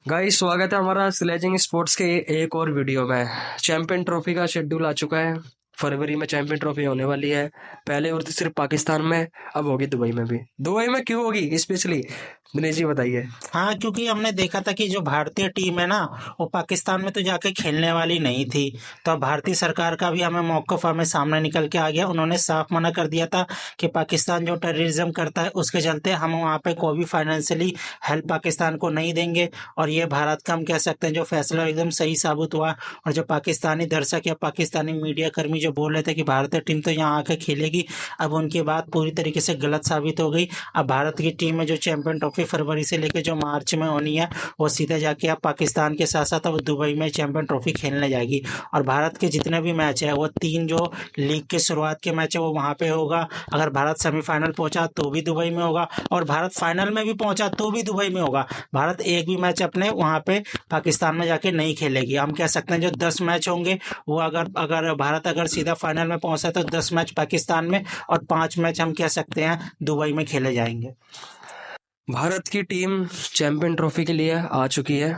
Guys स्वागत है हमारा स्लेजिंग स्पोर्ट्स के एक और वीडियो में। चैंपियन ट्रॉफी का शेड्यूल आ चुका है। फरवरी में चैंपियन ट्रॉफी होने वाली है। पहले और तो सिर्फ पाकिस्तान में, अब होगी दुबई में भी। दुबई में क्यों होगी स्पेशली, दिनेश जी बताइए। हाँ, क्योंकि हमने देखा था कि जो भारतीय टीम है ना, वो पाकिस्तान में तो जाके खेलने वाली नहीं थी। तो अब भारतीय सरकार का भी हमें मौक़िफ़ हमें सामने निकल के आ गया। उन्होंने साफ मना कर दिया था कि पाकिस्तान जो टेररिज्म करता है उसके चलते हम वहाँ पे कोई भी फाइनेंशियली हेल्प पाकिस्तान को नहीं देंगे। और ये भारत का हम कह सकते हैं जो फैसला एकदम सही साबित हुआ। और जो पाकिस्तानी दर्शक या पाकिस्तानी मीडिया कर्मी जो बोल रहे थे कि भारतीय टीम तो यहाँ आके खेलेगी, अब उनकी बात पूरी तरीके से गलत साबित हो गई। अब भारत की टीम में जो चैंपियन ट्रॉफी फरवरी से लेकर जो मार्च में होनी है, वो सीधे जाके अब पाकिस्तान के साथ साथ अब दुबई में चैंपियन ट्रॉफी खेलने जाएगी। और भारत के जितने भी मैच है वो 3 जो लीग के शुरुआत के मैच है वो वहाँ पे होगा। अगर भारत सेमीफाइनल पहुंचा तो भी दुबई में होगा, और भारत फाइनल में भी पहुंचा तो भी दुबई में होगा। भारत एक भी मैच अपने वहाँ पे पाकिस्तान में जाके नहीं खेलेगी। हम कह सकते हैं जो 10 मैच होंगे वो अगर अगर भारत अगर सीधा फाइनल में पहुंचा तो 10 मैच पाकिस्तान में और 5 मैच हम कह सकते हैं दुबई में खेले जाएंगे। भारत की टीम चैंपियन ट्रॉफी के लिए आ चुकी है।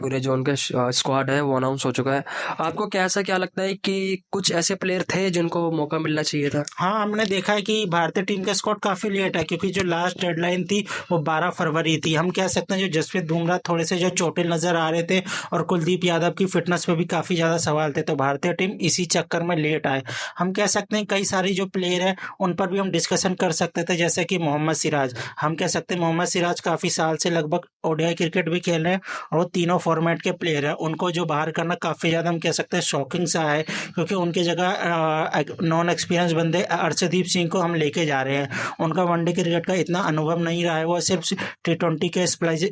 पूरे जो उनका स्क्वाड है वो अनाउंस हो चुका है। आपको क्या लगता है कि कुछ ऐसे प्लेयर थे जिनको मौका मिलना चाहिए था? हाँ, हमने देखा है कि भारतीय टीम का स्क्वाड काफ़ी लेट है, क्योंकि जो लास्ट डेडलाइन थी वो 12 फरवरी थी। हम कह सकते हैं जो जसप्रीत बुमराह थोड़े से जो चोटिल नज़र आ रहे थे, और कुलदीप यादव की फिटनेस पे भी काफ़ी ज़्यादा सवाल थे, तो भारतीय टीम इसी चक्कर में लेट आए। हम कह सकते हैं कई सारी जो प्लेयर हैं उन पर भी हम डिस्कशन कर सकते थे, जैसे कि मोहम्मद सिराज। हम कह सकते हैं मोहम्मद सिराज काफ़ी साल से लगभग ओडीआई क्रिकेट भी खेल रहे हैं, और वो तीनों फॉर्मेट के प्लेयर हैं। उनको जो बाहर करना काफ़ी ज़्यादा हम कह सकते हैं शॉकिंग सा है, क्योंकि उनकी जगह नॉन एक्सपीरियंस बंदे अर्शदीप सिंह को हम लेके जा रहे हैं। उनका वनडे क्रिकेट का इतना अनुभव नहीं रहा है, वो सिर्फ टी20 के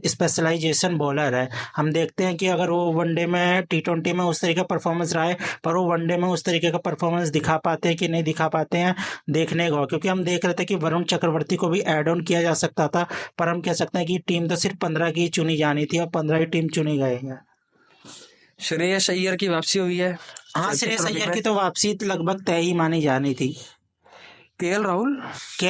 स्पेशलाइजेशन बॉलर है। हम देखते हैं कि अगर वो वनडे में टी20 में उस तरीके का परफॉर्मेंस रहा है, पर वो वनडे में उस तरीके का परफॉर्मेंस दिखा पाते हैं कि नहीं दिखा पाते हैं, देखने को। क्योंकि हम देख रहे थे कि वरुण चक्रवर्ती को भी ऐड ऑन किया जा सकता था, पर हम कह सकते हैं कि टीम तो सिर्फ 15 की चुनी जानी थी और 15 ही टीम चुनी गई है। श्रेयस अय्यर की वापसी हुई है। हाँ, श्रेयस अय्यर की तो वापसी लगभग तय ही मानी जानी थी। केएल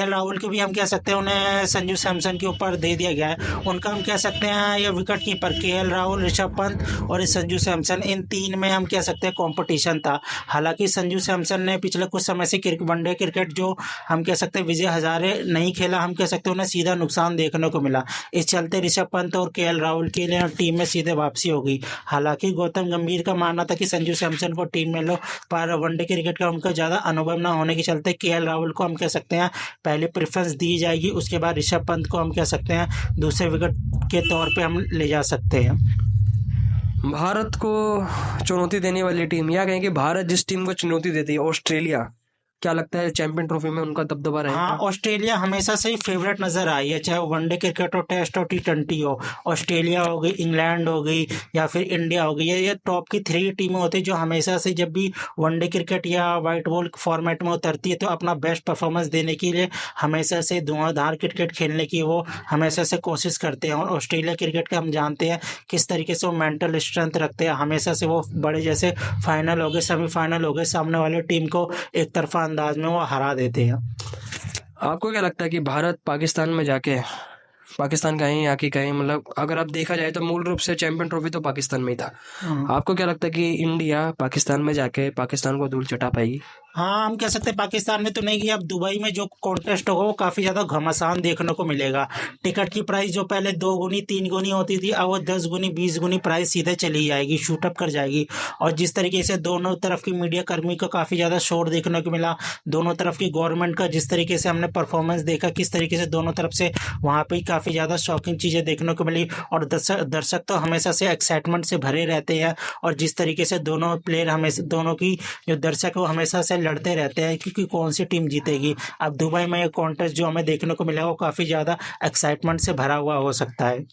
राहुल को भी हम कह सकते हैं उन्हें संजू सैमसन के ऊपर दे दिया गया है। उनका हम कह सकते हैं ये wicket keeper KL Rahul, Rishabh Pant और संजू सैमसन, इन 3 में हम कह सकते हैं कंपटीशन था। हालांकि संजू सैमसन ने पिछले कुछ समय से वनडे क्रिकेट जो हम कह सकते हैं विजय हजारे नहीं खेला, हम कह सकते हैं उन्हें सीधा नुकसान देखने को मिला। इस चलते ऋषभ पंत और केएल राहुल के लिए टीम में सीधे वापसी हो गई। हालांकि गौतम गंभीर का मानना था कि संजू सैमसन को टीम में लो, पर वनडे क्रिकेट का उनका ज़्यादा अनुभव न होने के चलते केएल राहुल को हम कह सकते हैं पहले प्रेफरेंस दी जाएगी। उसके बाद ऋषभ पंत को हम कह सकते हैं दूसरे विकेट के तौर पे हम ले जा सकते हैं। भारत को चुनौती देने वाली टीम, या कहें कि भारत जिस टीम को चुनौती देती है, ऑस्ट्रेलिया, क्या लगता है चैंपियन ट्रॉफी में उनका दबदबा रहेगा? हाँ, ऑस्ट्रेलिया हमेशा से ही फेवरेट नजर आई है, चाहे वनडे क्रिकेट हो, टेस्ट हो, टी20 हो। ऑस्ट्रेलिया हो गई, इंग्लैंड हो गई, या फिर इंडिया हो गई, ये टॉप की 3 टीमें होती है जो हमेशा से जब भी वनडे क्रिकेट या वाइट बॉल फॉर्मेट में उतरती है तो अपना बेस्ट परफॉर्मेंस देने के लिए हमेशा से धुआंधार क्रिकेट खेलने की वो हमेशा से कोशिश करते हैं। और ऑस्ट्रेलिया क्रिकेट का हम जानते हैं किस तरीके से वो मेंटल स्ट्रेंथ रखते हैं। हमेशा से वो बड़े जैसे फाइनल हो गए, सेमीफाइनल हो गए, सामने वाले टीम को एक तरफा अंदाज में वो हरा देते हैं। आपको क्या लगता है कि भारत पाकिस्तान में जाके, पाकिस्तान कहीं या कि कहीं, मतलब अगर आप देखा जाए तो मूल रूप से चैंपियन ट्रॉफी तो पाकिस्तान में ही था। आपको क्या लगता है कि इंडिया पाकिस्तान में जाके पाकिस्तान को धूल चटा पाएगी? हाँ, हम कह सकते हैं पाकिस्तान में तो नहीं गया। अब दुबई में जो कॉन्टेस्ट होगा वो काफ़ी ज़्यादा घमासान देखने को मिलेगा। टिकट की प्राइस जो पहले 2 गुनी 3 गुनी होती थी, अब वो 10 गुनी 20 गुनी प्राइस सीधे चली जाएगी, शूटअप कर जाएगी। और जिस तरीके से दोनों तरफ की मीडिया कर्मी को काफ़ी ज़्यादा शोर देखने को मिला, दोनों तरफ की गवर्नमेंट का जिस तरीके से हमने परफॉर्मेंस देखा, किस तरीके से दोनों तरफ से वहाँ पर काफ़ी ज़्यादा शॉकिंग चीज़ें देखने को मिली। और दर्शक तो हमेशा से एक्साइटमेंट से भरे रहते हैं, और जिस तरीके से दोनों प्लेयर हमेशा, दोनों की जो दर्शक वो हमेशा से लड़ते रहते हैं क्योंकि कौन सी टीम जीतेगी। अब दुबई में ये कॉन्टेस्ट जो हमें देखने को मिला वो काफ़ी ज़्यादा एक्साइटमेंट से भरा हुआ हो सकता है।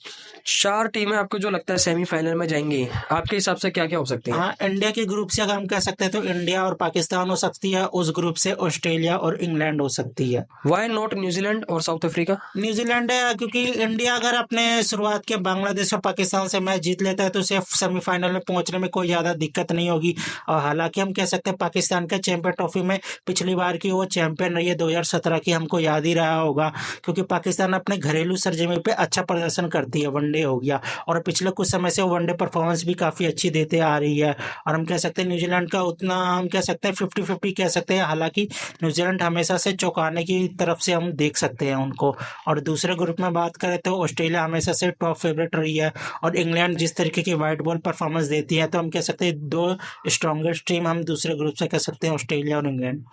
4 टीमें आपको जो लगता है सेमीफाइनल में जाएंगी, आपके हिसाब से क्या क्या हो सकती है? हाँ, इंडिया के ग्रुप से अगर हम कह सकते हैं तो इंडिया और पाकिस्तान हो सकती है, उस ग्रुप से ऑस्ट्रेलिया और इंग्लैंड हो सकती है। वाई नॉट न्यूजीलैंड और साउथ अफ्रीका? न्यूजीलैंड है क्योंकि क्योंकि इंडिया अगर अपने शुरुआत के बांग्लादेश और पाकिस्तान से मैच जीत लेता है तो उसे सेमीफाइनल में पहुंचने में कोई ज़्यादा दिक्कत नहीं होगी। और हालांकि हम कह सकते हैं पाकिस्तान के चैंपियन ट्रॉफी में पिछली बार की वो चैंपियन रही है 2017 की, हमको याद ही रहा होगा, क्योंकि पाकिस्तान अपने घरेलू सरजमी पे अच्छा प्रदर्शन करती है। वनडे हो गया और पिछले कुछ समय से वो वनडे परफॉर्मेंस भी काफ़ी अच्छी देते आ रही है। और हम कह सकते हैं न्यूजीलैंड का उतना हम कह सकते हैं 50-50 कह सकते हैं। हालांकि न्यूजीलैंड हमेशा से चौंकाने की तरफ से हम देख सकते हैं उनको। और दूसरे ग्रुप में बात करें तो ऑस्ट्रेलिया हमेशा से टॉप फेवरेट रही है और इंग्लैंड जिस तरीके की वाइट बॉल परफॉर्मेंस देती है तो हम कह सकते हैं दो स्ट्रॉन्गेस्ट टीम हम दूसरे ग्रुप से कह सकते हैं, ऑस्ट्रेलिया और इंग्लैंड।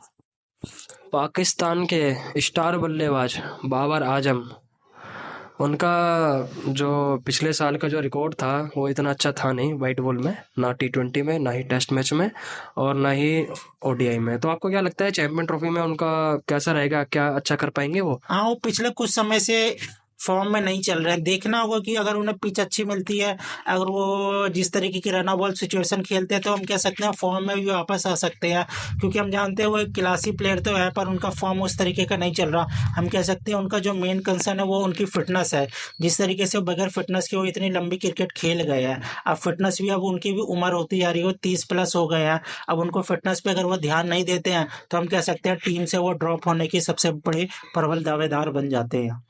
पाकिस्तान के स्टार बल्लेबाज बाबर आजम, उनका जो पिछले साल का जो रिकॉर्ड था वो इतना अच्छा था नहीं वाइट बॉल में, ना T20 में, ना ही टेस्ट मैच में और ना ही ODI में। तो आपको क्या लगता है चैंपियन ट्रॉफी में उनका कैसा रहेगा, क्या अच्छा कर पाएंगे वो? हाँ, वो पिछले कुछ समय से फॉर्म में नहीं चल रहे हैं। देखना होगा कि अगर उन्हें पिच अच्छी मिलती है, अगर वो जिस तरीके की रन बॉल सिचुएशन खेलते हैं तो हम कह सकते हैं फॉर्म में भी वापस आ सकते हैं। क्योंकि हम जानते हैं वो एक क्लासी प्लेयर तो है पर उनका फॉर्म उस तरीके का नहीं चल रहा। हम कह सकते हैं उनका जो मेन कंसर्न है वो उनकी फिटनेस है। जिस तरीके से वो बगैर फिटनेस के वो इतनी लंबी क्रिकेट खेल गए हैं, अब फिटनेस भी, अब उनकी भी उम्र होती जा रही है, वो 30+ हो गए हैं। अब उनको फिटनेस पे अगर वो ध्यान नहीं देते हैं तो हम कह सकते हैं टीम से वो ड्रॉप होने की सबसे बड़े प्रबल दावेदार बन जाते हैं।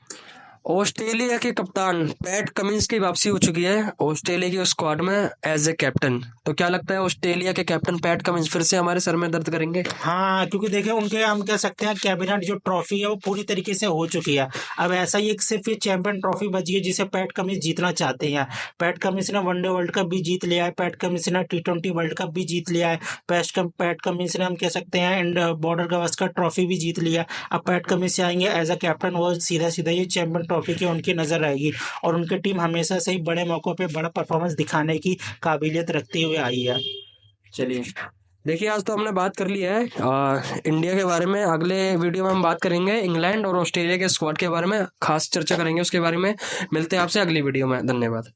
ऑस्ट्रेलिया के कप्तान पैट कमिंस की वापसी हो चुकी है ऑस्ट्रेलिया की स्क्वाड में एज ए कैप्टन। तो क्या लगता है ऑस्ट्रेलिया के कैप्टन पैट कमिंस फिर से हमारे सर में दर्द करेंगे? हाँ, क्योंकि देखिए उनके हम कह सकते हैं कैबिनेट जो ट्रॉफी है वो पूरी तरीके से हो चुकी है। अब ऐसा ही एक सिर्फ ये चैंपियन ट्रॉफी बची है जिसे पैट कमिंस जीतना चाहते हैं। पैट कमिंस ने वनडे वर्ल्ड कप भी जीत लिया है, पैट कमिंस ने T20 वर्ल्ड कप भी जीत लिया है, पैट कमिंस ने हम कह सकते हैं बॉर्डर गवास्कर ट्रॉफी भी जीत लिया। अब पैट कमिंस आएंगे एज अ कैप्टन, वो सीधा सीधा ये चैंपियन ट्रॉफी की उनकी नजर रहेगी। और उनकी टीम हमेशा से ही बड़े मौकों पर बड़ा परफॉर्मेंस दिखाने की काबिलियत रखते हुए आई है। चलिए, देखिए आज तो हमने बात कर ली है इंडिया के बारे में। अगले वीडियो में हम बात करेंगे इंग्लैंड और ऑस्ट्रेलिया के स्क्वाड के बारे में, खास चर्चा करेंगे उसके बारे में। मिलते हैं आपसे अगली वीडियो में। धन्यवाद।